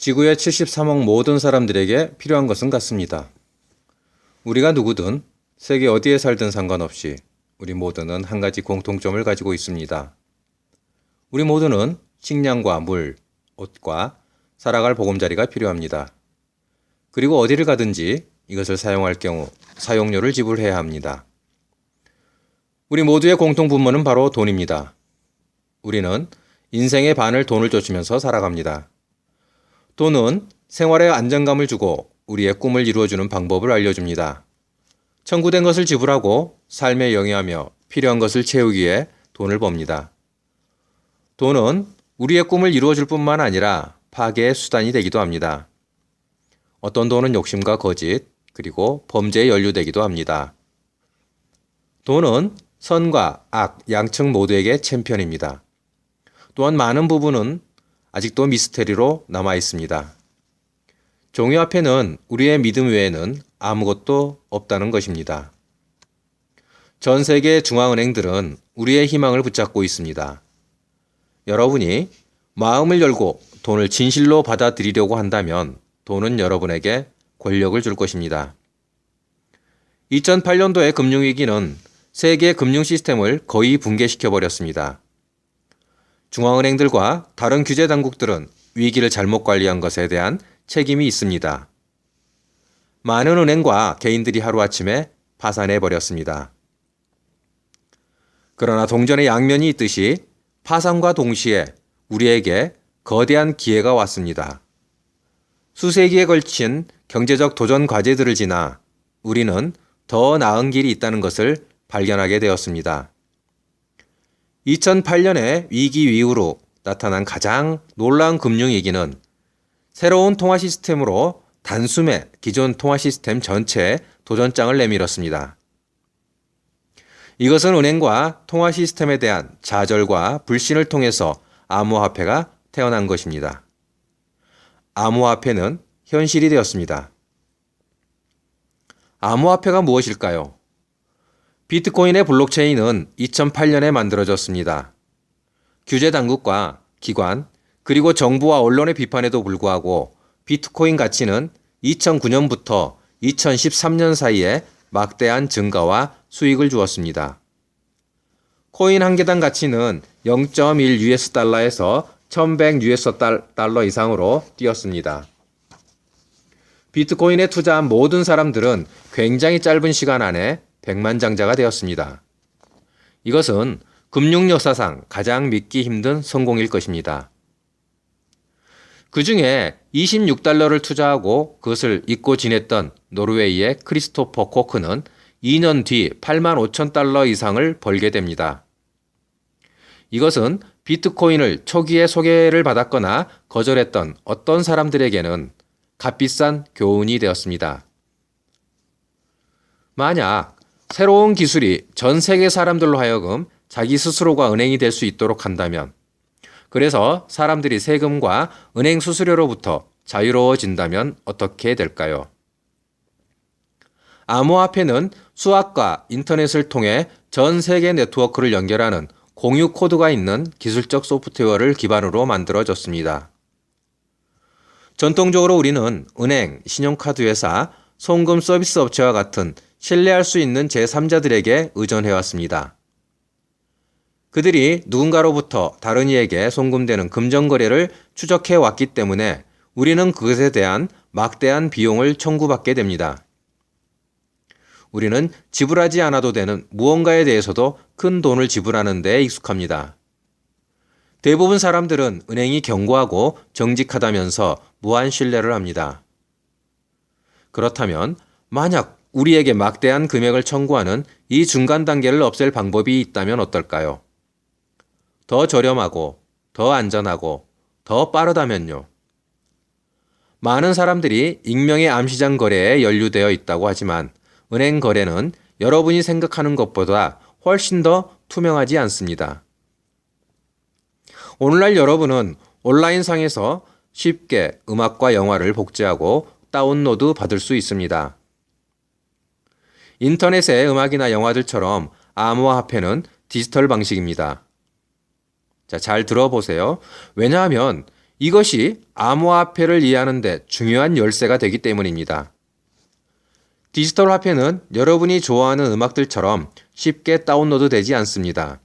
지구의 73억 모든 사람들에게 필요한 것은 같습니다. 우리가 누구든 세계 어디에 살든 상관없이 우리 모두는 한 가지 공통점을 가지고 있습니다. 우리 모두는 식량과 물, 옷과 살아갈 보금자리가 필요합니다. 그리고 어디를 가든지 이것을 사용할 경우 사용료를 지불해야 합니다. 우리 모두의 공통 분모는 바로 돈입니다. 우리는 인생의 반을 돈을 쫓으면서 살아갑니다. 돈은 생활에 안정감을 주고 우리의 꿈을 이루어주는 방법을 알려줍니다. 청구된 것을 지불하고 삶에 영위하며 필요한 것을 채우기 위해 돈을 법니다. 돈은 우리의 꿈을 이루어줄 뿐만 아니라 파괴의 수단이 되기도 합니다. 어떤 돈은 욕심과 거짓, 그리고 범죄에 연루되기도 합니다. 돈은 선과 악, 양측 모두에게 챔피언입니다. 또한 많은 부분은 아직도 미스테리로 남아 있습니다. 종이 앞에는 우리의 믿음 외에는 아무것도 없다는 것입니다. 전 세계 중앙은행들은 우리의 희망을 붙잡고 있습니다. 여러분이 마음을 열고 돈을 진실로 받아들이려고 한다면 돈은 여러분에게 권력을 줄 것입니다. 2008년도의 금융위기는 세계 금융 시스템을 거의 붕괴시켜 버렸습니다. 중앙은행들과 다른 규제 당국들은 위기를 잘못 관리한 것에 대한 책임이 있습니다. 많은 은행과 개인들이 하루아침에 파산해 버렸습니다. 그러나 동전의 양면이 있듯이 파산과 동시에 우리에게 거대한 기회가 왔습니다. 수세기에 걸친 경제적 도전 과제들을 지나 우리는 더 나은 길이 있다는 것을 발견하게 되었습니다. 2008년의 위기 이후로 나타난 가장 놀라운 금융위기는 새로운 통화 시스템으로 단숨에 기존 통화 시스템 전체에 도전장을 내밀었습니다. 이것은 은행과 통화 시스템에 대한 좌절과 불신을 통해서 암호화폐가 태어난 것입니다. 암호화폐는 현실이 되었습니다. 암호화폐가 무엇일까요? 비트코인의 블록체인은 2008년에 만들어졌습니다. 규제 당국과 기관, 그리고 정부와 언론의 비판에도 불구하고 비트코인 가치는 2009년부터 2013년 사이에 막대한 증가와 수익을 주었습니다. 코인 한 개당 가치는 0.1 US 달러에서 1100 US 달러 이상으로 뛰었습니다. 비트코인에 투자한 모든 사람들은 굉장히 짧은 시간 안에 백만장자가 되었습니다. 이것은 금융 역사상 가장 믿기 힘든 성공일 것입니다. 그 중에 26달러를 투자하고 그것을 잊고 지냈던 노르웨이의 크리스토퍼 코크는 2년 뒤 8만 5천 달러 이상을 벌게 됩니다. 이것은 비트코인을 초기에 소개를 받았거나 거절했던 어떤 사람들에게는 값비싼 교훈이 되었습니다. 만약 새로운 기술이 전 세계 사람들로 하여금 자기 스스로가 은행이 될 수 있도록 한다면, 그래서 사람들이 세금과 은행 수수료로부터 자유로워진다면 어떻게 될까요? 암호화폐는 수학과 인터넷을 통해 전 세계 네트워크를 연결하는 공유 코드가 있는 기술적 소프트웨어를 기반으로 만들어졌습니다. 전통적으로 우리는 은행, 신용카드 회사, 송금 서비스 업체와 같은 신뢰할 수 있는 제3자들에게 의존해왔습니다. 그들이 누군가로부터 다른 이에게 송금되는 금전거래를 추적해왔기 때문에 우리는 그것에 대한 막대한 비용을 청구받게 됩니다. 우리는 지불하지 않아도 되는 무언가에 대해서도 큰 돈을 지불하는 데 익숙합니다. 대부분 사람들은 은행이 견고하고 정직하다면서 무한 신뢰를 합니다. 그렇다면 만약 우리에게 막대한 금액을 청구하는 이 중간 단계를 없앨 방법이 있다면 어떨까요? 더 저렴하고, 더 안전하고, 더 빠르다면요. 많은 사람들이 익명의 암시장 거래에 연루되어 있다고 하지만 은행 거래는 여러분이 생각하는 것보다 훨씬 더 투명하지 않습니다. 오늘날 여러분은 온라인상에서 쉽게 음악과 영화를 복제하고 다운로드 받을 수 있습니다. 인터넷의 음악이나 영화들처럼 암호화폐는 디지털 방식입니다. 자, 잘 들어보세요. 왜냐하면 이것이 암호화폐를 이해하는 데 중요한 열쇠가 되기 때문입니다. 디지털 화폐는 여러분이 좋아하는 음악들처럼 쉽게 다운로드 되지 않습니다.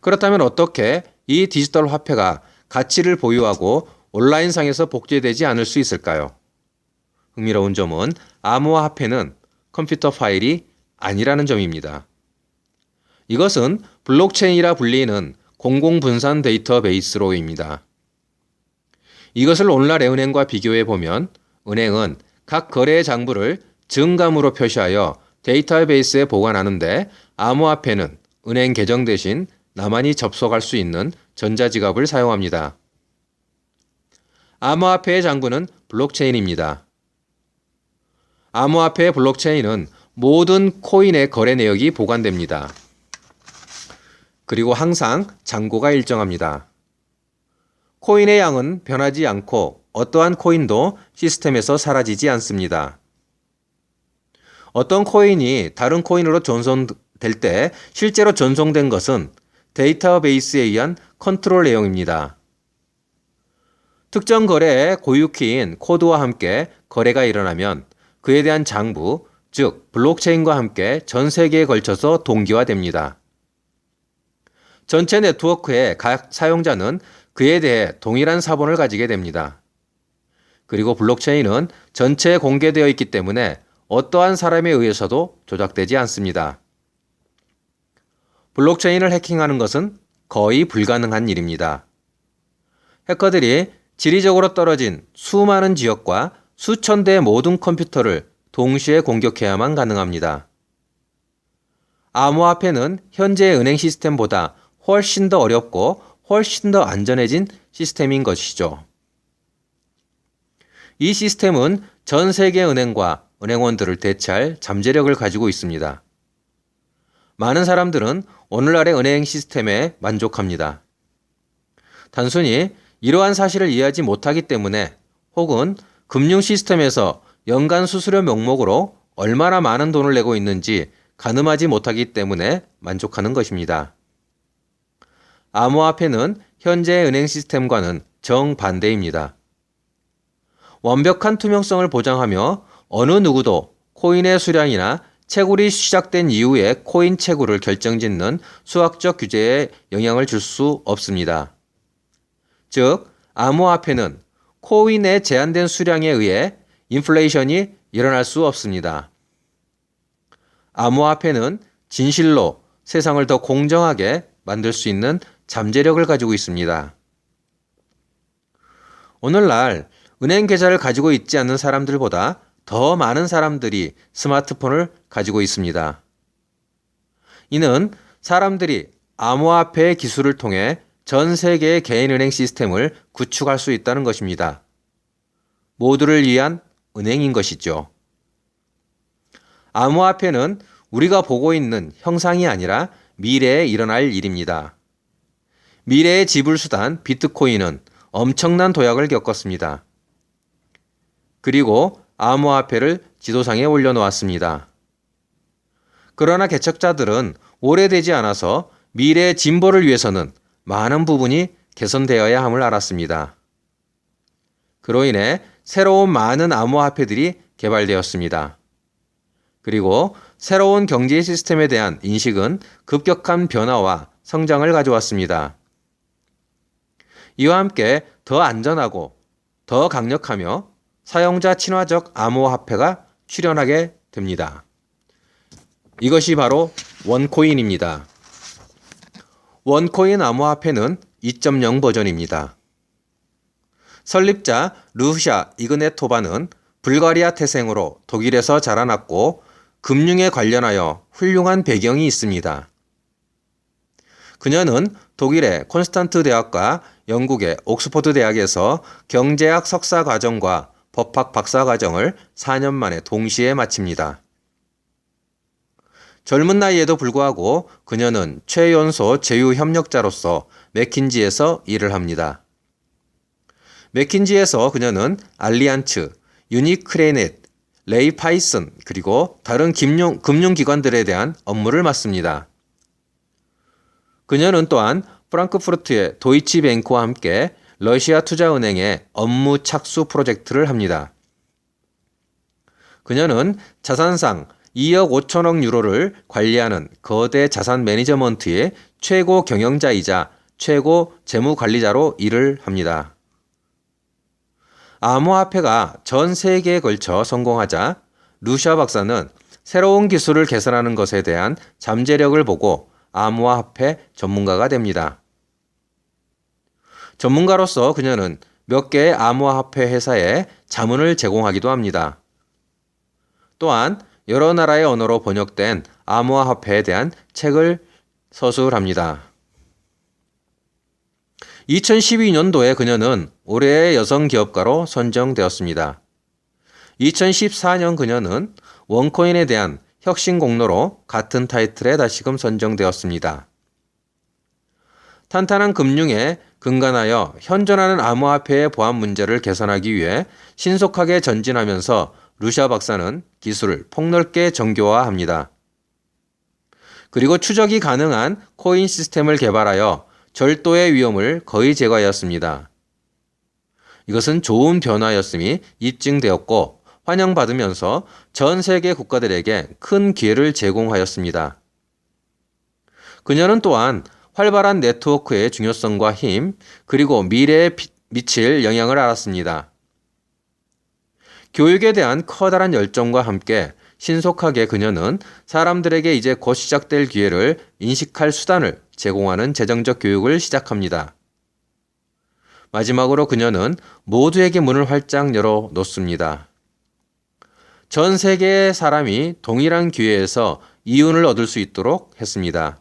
그렇다면 어떻게 이 디지털 화폐가 가치를 보유하고 온라인상에서 복제되지 않을 수 있을까요? 흥미로운 점은 암호화폐는 컴퓨터 파일이 아니라는 점입니다. 이것은 블록체인이라 불리는 공공분산 데이터베이스로입니다. 이것을 오늘날 은행과 비교해 보면 은행은 각 거래의 장부를 증감으로 표시하여 데이터베이스에 보관하는데 암호화폐는 은행 계정 대신 나만이 접속할 수 있는 전자지갑을 사용합니다. 암호화폐의 장부는 블록체인입니다. 암호화폐의 블록체인은 모든 코인의 거래 내역이 보관됩니다. 그리고 항상 잔고가 일정합니다. 코인의 양은 변하지 않고 어떠한 코인도 시스템에서 사라지지 않습니다. 어떤 코인이 다른 코인으로 전송될 때 실제로 전송된 것은 데이터베이스에 의한 컨트롤 내용입니다. 특정 거래의 고유키인 코드와 함께 거래가 일어나면 그에 대한 장부, 즉 블록체인과 함께 전 세계에 걸쳐서 동기화됩니다. 전체 네트워크의 각 사용자는 그에 대해 동일한 사본을 가지게 됩니다. 그리고 블록체인은 전체에 공개되어 있기 때문에 어떠한 사람에 의해서도 조작되지 않습니다. 블록체인을 해킹하는 것은 거의 불가능한 일입니다. 해커들이 지리적으로 떨어진 수많은 지역과 수천 대의 모든 컴퓨터를 동시에 공격해야만 가능합니다. 암호화폐는 현재의 은행 시스템보다 훨씬 더 어렵고 훨씬 더 안전해진 시스템인 것이죠. 이 시스템은 전 세계 은행과 은행원들을 대체할 잠재력을 가지고 있습니다. 많은 사람들은 오늘날의 은행 시스템에 만족합니다. 단순히 이러한 사실을 이해하지 못하기 때문에 혹은 금융 시스템에서 연간 수수료 명목으로 얼마나 많은 돈을 내고 있는지 가늠하지 못하기 때문에 만족하는 것입니다. 암호화폐는 현재의 은행 시스템과는 정반대입니다. 완벽한 투명성을 보장하며 어느 누구도 코인의 수량이나 채굴이 시작된 이후에 코인 채굴을 결정짓는 수학적 규제에 영향을 줄 수 없습니다. 즉, 암호화폐는 코인의 제한된 수량에 의해 인플레이션이 일어날 수 없습니다. 암호화폐는 진실로 세상을 더 공정하게 만들 수 있는 잠재력을 가지고 있습니다. 오늘날 은행 계좌를 가지고 있지 않는 사람들보다 더 많은 사람들이 스마트폰을 가지고 있습니다. 이는 사람들이 암호화폐의 기술을 통해 전 세계의 개인은행 시스템을 구축할 수 있다는 것입니다. 모두를 위한 은행인 것이죠. 암호화폐는 우리가 보고 있는 형상이 아니라 미래에 일어날 일입니다. 미래의 지불수단 비트코인은 엄청난 도약을 겪었습니다. 그리고 암호화폐를 지도상에 올려놓았습니다. 그러나 개척자들은 오래되지 않아서 미래의 진보를 위해서는 많은 부분이 개선되어야 함을 알았습니다. 그로 인해 새로운 많은 암호화폐들이 개발되었습니다. 그리고 새로운 경제 시스템에 대한 인식은 급격한 변화와 성장을 가져왔습니다. 이와 함께 더 안전하고 더 강력하며 사용자 친화적 암호화폐가 출현하게 됩니다. 이것이 바로 원코인입니다. 원코인 암호화폐는 2.0 버전입니다. 설립자 루샤 이그네토바는 불가리아 태생으로 독일에서 자라났고 금융에 관련하여 훌륭한 배경이 있습니다. 그녀는 독일의 콘스탄트 대학과 영국의 옥스퍼드 대학에서 경제학 석사 과정과 법학 박사 과정을 4년 만에 동시에 마칩니다. 젊은 나이에도 불구하고 그녀는 최연소 제휴협력자로서 맥킨지에서 일을 합니다. 맥킨지에서 그녀는 알리안츠, 유니크레넷, 레이 파이슨 그리고 다른 금융기관들에 대한 업무를 맡습니다. 그녀는 또한 프랑크푸르트의 도이치뱅크와 함께 러시아 투자은행의 업무 착수 프로젝트를 합니다. 그녀는 자산상 2억 5천억 유로를 관리하는 거대 자산 매니저먼트의 최고 경영자이자 최고 재무관리자로 일을 합니다. 암호화폐가 전 세계에 걸쳐 성공하자 루샤 박사는 새로운 기술을 개선하는 것에 대한 잠재력을 보고 암호화폐 전문가가 됩니다. 전문가로서 그녀는 몇 개의 암호화폐 회사에 자문을 제공하기도 합니다. 또한 여러 나라의 언어로 번역된 암호화폐에 대한 책을 서술합니다. 2012년도에 그녀는 올해의 여성 기업가로 선정되었습니다. 2014년 그녀는 원코인에 대한 혁신 공로로 같은 타이틀에 다시금 선정되었습니다. 탄탄한 금융에 근간하여 현존하는 암호화폐의 보안 문제를 개선하기 위해 신속하게 전진하면서 루샤 박사는 기술을 폭넓게 정교화합니다. 그리고 추적이 가능한 코인 시스템을 개발하여 절도의 위험을 거의 제거하였습니다. 이것은 좋은 변화였음이 입증되었고 환영받으면서 전 세계 국가들에게 큰 기회를 제공하였습니다. 그녀는 또한 활발한 네트워크의 중요성과 힘, 그리고 미래에 미칠 영향을 알았습니다. 교육에 대한 커다란 열정과 함께 신속하게 그녀는 사람들에게 이제 곧 시작될 기회를 인식할 수단을 제공하는 재정적 교육을 시작합니다. 마지막으로 그녀는 모두에게 문을 활짝 열어 놓습니다. 전 세계의 사람이 동일한 기회에서 이윤을 얻을 수 있도록 했습니다.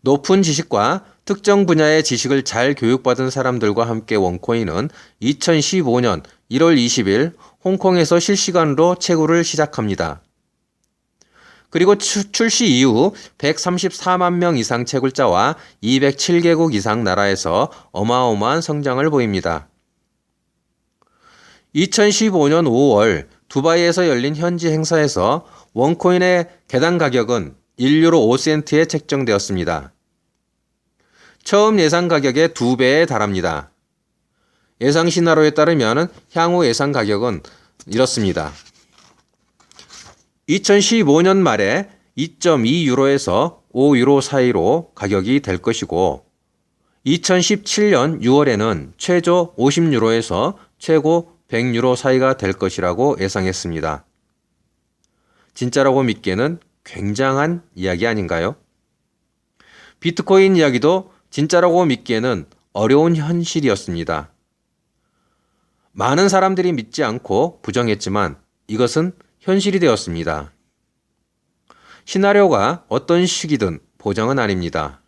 높은 지식과 특정 분야의 지식을 잘 교육받은 사람들과 함께 원코인은 2015년 1월 20일 홍콩에서 실시간으로 채굴을 시작합니다. 그리고 출시 이후 134만 명 이상 채굴자와 207개국 이상 나라에서 어마어마한 성장을 보입니다. 2015년 5월 두바이에서 열린 현지 행사에서 원코인의 개당 가격은 1유로 5센트에 책정되었습니다. 처음 예상 가격의 2배에 달합니다. 예상 시나리오에 따르면 향후 예상 가격은 이렇습니다. 2015년 말에 2.2유로에서 5유로 사이로 가격이 될 것이고 2017년 6월에는 최저 50유로에서 최고 100유로 사이가 될 것이라고 예상했습니다. 진짜라고 믿기에는 굉장한 이야기 아닌가요? 비트코인 이야기도 진짜라고 믿기에는 어려운 현실이었습니다. 많은 사람들이 믿지 않고 부정했지만 이것은 현실이 되었습니다. 시나리오가 어떤 식이든 보장은 아닙니다.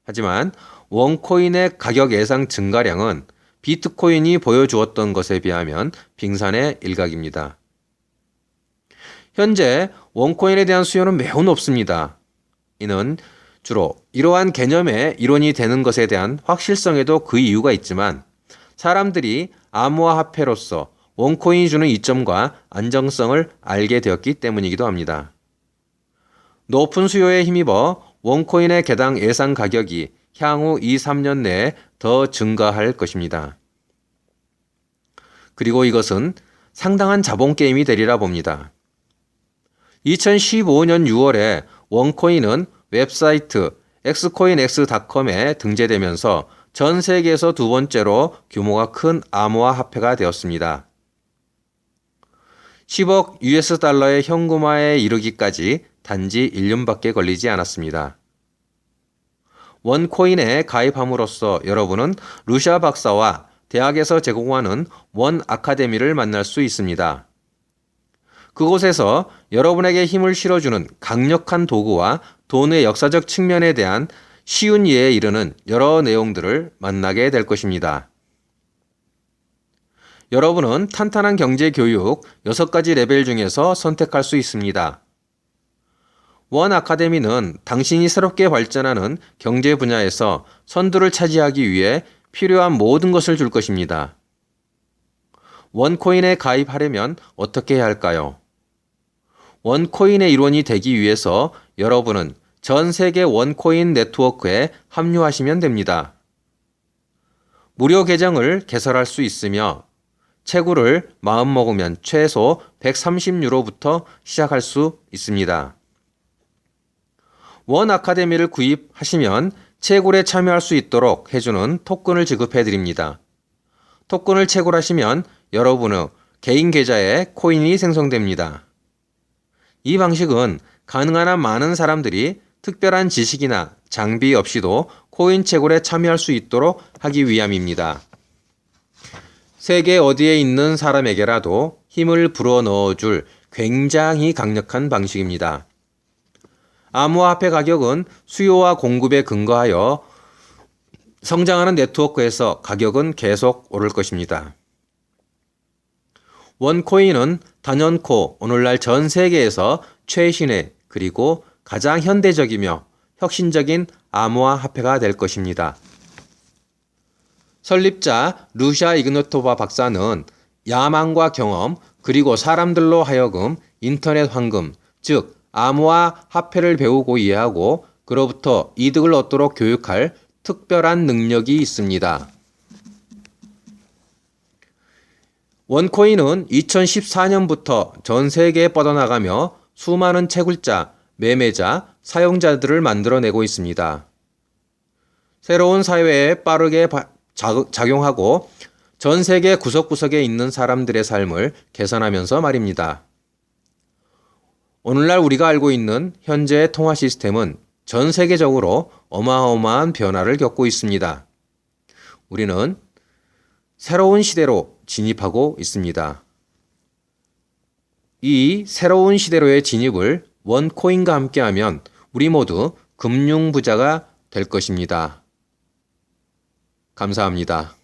하지만 원코인의 가격 예상 증가량은 비트코인이 보여주었던 것에 비하면 빙산의 일각입니다. 현재 원코인에 대한 수요는 매우 높습니다. 이는 주로 이러한 개념의 이론이 되는 것에 대한 확실성에도 그 이유가 있지만 사람들이 암호화폐로서 원코인이 주는 이점과 안정성을 알게 되었기 때문이기도 합니다. 높은 수요에 힘입어 원코인의 개당 예상 가격이 향후 2-3년 내에 더 증가할 것입니다. 그리고 이것은 상당한 자본 게임이 되리라 봅니다. 2015년 6월에 원코인은 웹사이트 xcoinx.com에 등재되면서 전 세계에서 두 번째로 규모가 큰 암호화폐가 되었습니다. 10억 US 달러의 현금화에 이르기까지 단지 1년밖에 걸리지 않았습니다. 원코인에 가입함으로써 여러분은 루샤 박사와 대학에서 제공하는 원 아카데미를 만날 수 있습니다. 그곳에서 여러분에게 힘을 실어주는 강력한 도구와 돈의 역사적 측면에 대한 쉬운 이해에 이르는 여러 내용들을 만나게 될 것입니다. 여러분은 탄탄한 경제 교육 6가지 레벨 중에서 선택할 수 있습니다. 원 아카데미는 당신이 새롭게 발전하는 경제 분야에서 선두를 차지하기 위해 필요한 모든 것을 줄 것입니다. 원코인에 가입하려면 어떻게 해야 할까요? 원코인의 일원이 되기 위해서 여러분은 전 세계 원코인 네트워크에 합류하시면 됩니다. 무료 계정을 개설할 수 있으며 채굴을 마음먹으면 최소 130유로부터 시작할 수 있습니다. 원 아카데미를 구입하시면 채굴에 참여할 수 있도록 해주는 토큰을 지급해 드립니다. 토큰을 채굴하시면 여러분의 개인 계좌에 코인이 생성됩니다. 이 방식은 가능한 한 많은 사람들이 특별한 지식이나 장비 없이도 코인 채굴에 참여할 수 있도록 하기 위함입니다. 세계 어디에 있는 사람에게라도 힘을 불어넣어줄 굉장히 강력한 방식입니다. 암호화폐 가격은 수요와 공급에 근거하여 성장하는 네트워크에서 가격은 계속 오를 것입니다. 원코인은 단연코 오늘날 전 세계에서 최신의 그리고 가장 현대적이며 혁신적인 암호화폐가 될 것입니다. 설립자 루샤 이그노토바 박사는 야망과 경험 그리고 사람들로 하여금 인터넷 황금, 즉 암호화폐를 배우고 이해하고 그로부터 이득을 얻도록 교육할 특별한 능력이 있습니다. 원코인은 2014년부터 전 세계에 뻗어나가며 수많은 채굴자, 매매자, 사용자들을 만들어내고 있습니다. 새로운 사회에 빠르게 작용하고 전 세계 구석구석에 있는 사람들의 삶을 개선하면서 말입니다. 오늘날 우리가 알고 있는 현재의 통화 시스템은 전 세계적으로 어마어마한 변화를 겪고 있습니다. 우리는 새로운 시대로 진입하고 있습니다. 이 새로운 시대로의 진입을 원코인과 함께하면 우리 모두 금융부자가 될 것입니다. 감사합니다.